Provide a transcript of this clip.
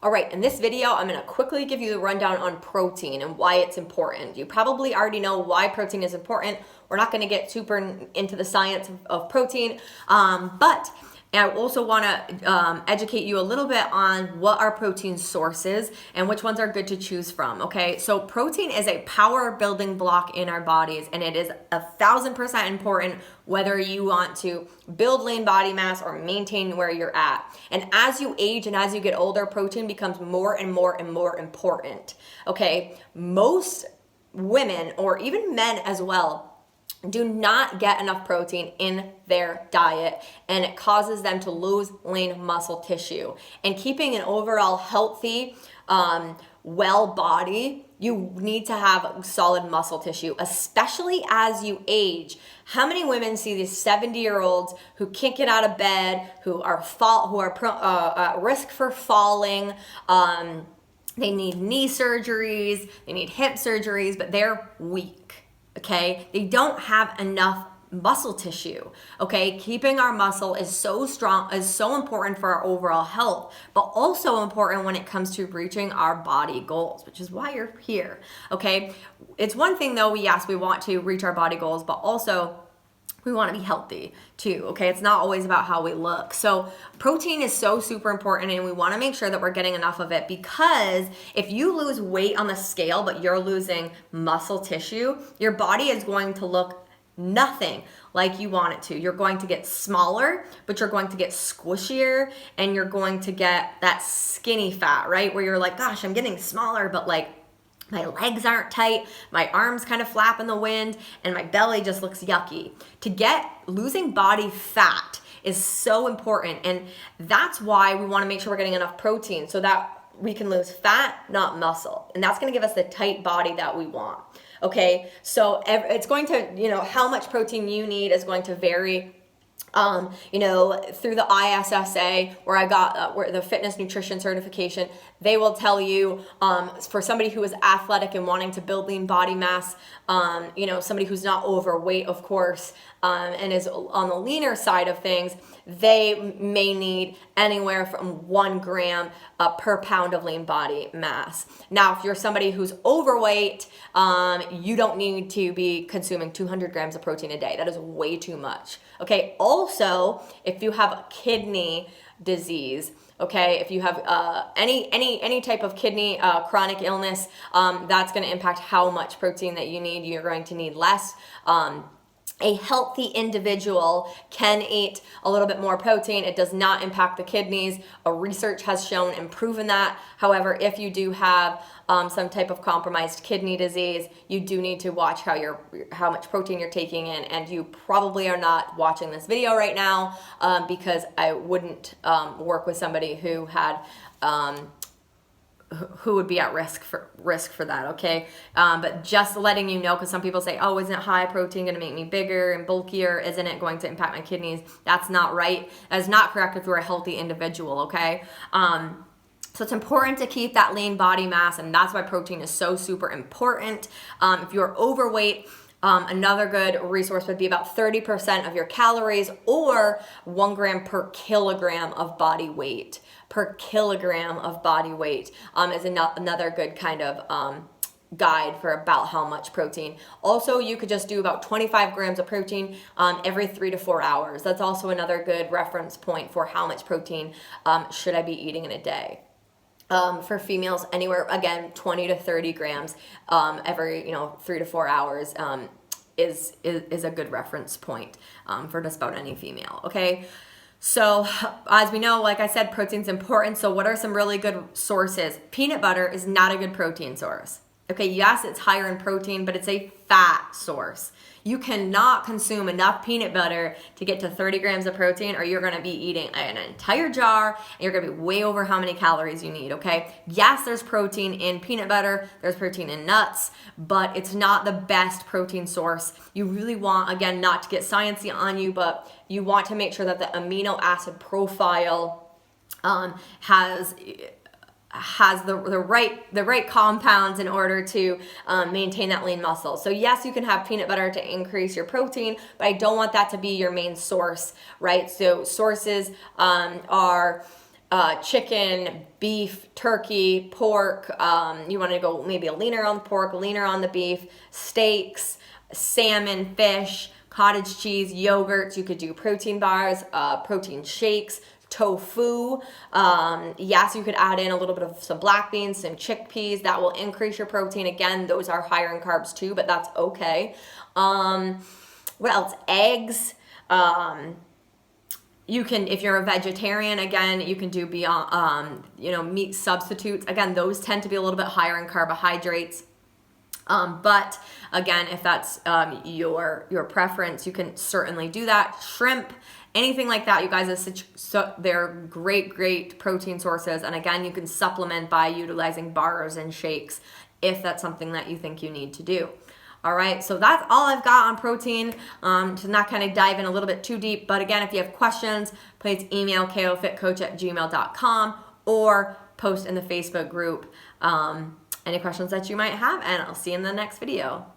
All right, in this video, I'm gonna quickly give you the rundown on protein and why it's important. You probably already know why protein is important. We're not gonna get super into the science of protein, but I also wanna educate you a little bit on what are protein sources and which ones are good to choose from, okay? So protein is a power building block in our bodies, and it is 1000% important whether you want to build lean body mass or maintain where you're at. And as you age and as you get older, protein becomes more and more and more important, okay? Most women, or even men as well, do not get enough protein in their diet, and it causes them to lose lean muscle tissue. And keeping an overall healthy, well body, you need to have solid muscle tissue, especially as you age. How many women see these 70-year-olds who can't get out of bed, who are at risk for falling? They need knee surgeries, they need hip surgeries, but they're weak. Okay, they don't have enough muscle tissue. Okay, keeping our muscle is so strong, is so important for our overall health, but also important when it comes to reaching our body goals, which is why you're here. Okay, it's one thing though, we want to reach our body goals, but also we want to be healthy too, okay? It's not always about how we look. So protein is so super important, and we want to make sure that we're getting enough of it, because if you lose weight on the scale but you're losing muscle tissue, your body is going to look nothing like you want it to. You're going to get smaller, but you're going to get squishier, and you're going to get that skinny fat, right? Where you're like, gosh, I'm getting smaller, but like my legs aren't tight, my arms kind of flap in the wind, and my belly just looks yucky. Losing body fat is so important, and that's why we want to make sure we're getting enough protein so that we can lose fat, not muscle. And that's going to give us the tight body that we want. Okay, so it's going to, how much protein you need is going to vary. Through the ISSA, where I got where the fitness nutrition certification, they will tell you, for somebody who is athletic and wanting to build lean body mass, somebody who's not overweight, of course, and is on the leaner side of things, they may need anywhere from 1 gram per pound of lean body mass. Now, if you're somebody who's overweight, you don't need to be consuming 200 grams of protein a day. That is way too much. Okay. Also, if you have a kidney disease, okay, if you have any type of kidney chronic illness, that's going to impact how much protein that you need. You're going to need less. A healthy individual can eat a little bit more protein. It does not impact the kidneys. Research has shown and proven that. However, if you do have some type of compromised kidney disease, you do need to watch how much protein you're taking in. And you probably are not watching this video right now because I wouldn't work with somebody who had who would be at risk for that, okay? But just letting you know, because some people say, oh, isn't high protein going to make me bigger and bulkier? Isn't it going to impact my kidneys? That's not right. That's not correct if you're a healthy individual, okay? So it's important to keep that lean body mass, and that's why protein is so super important. If you're overweight, another good resource would be about 30% of your calories, or 1 gram per kilogram of body weight. Is another good kind of guide for about how much protein. Also, you could just do about 25 grams of protein every 3 to 4 hours. That's also another good reference point for how much protein should I be eating in a day. For females, anywhere, again, 20 to 30 grams every 3 to 4 hours is a good reference point for just about any female, okay? So as we know, like I said, protein's important. So what are some really good sources? Peanut butter is not a good protein source. Okay, yes, it's higher in protein, but it's a fat source. You cannot consume enough peanut butter to get to 30 grams of protein, or you're going to be eating an entire jar, and you're going to be way over how many calories you need, okay? Yes, there's protein in peanut butter, there's protein in nuts, but it's not the best protein source. You really want, again, not to get sciencey on you, but you want to make sure that the amino acid profile has the right compounds in order to maintain that lean muscle. So yes, you can have peanut butter to increase your protein, but I don't want that to be your main source, right? So sources are chicken, beef, turkey, pork. You want to go maybe a leaner on the pork, leaner on the beef, steaks, salmon, fish, cottage cheese, yogurts. You could do protein bars, protein shakes, tofu. Yes, you could add in a little bit of some black beans, some chickpeas. That will increase your protein. Again, those are higher in carbs too, but that's okay. What else? Eggs. You can, if you're a vegetarian, again, you can do beyond, meat substitutes. Again, those tend to be a little bit higher in carbohydrates. But again, if that's your preference, you can certainly do that. Shrimp, anything like that, you guys, they're great protein sources. And again, you can supplement by utilizing bars and shakes if that's something that you think you need to do. All right, so that's all I've got on protein, to not kind of dive in a little bit too deep. But again, if you have questions, please email kofitcoach@gmail.com or post in the Facebook group any questions that you might have, and I'll see you in the next video.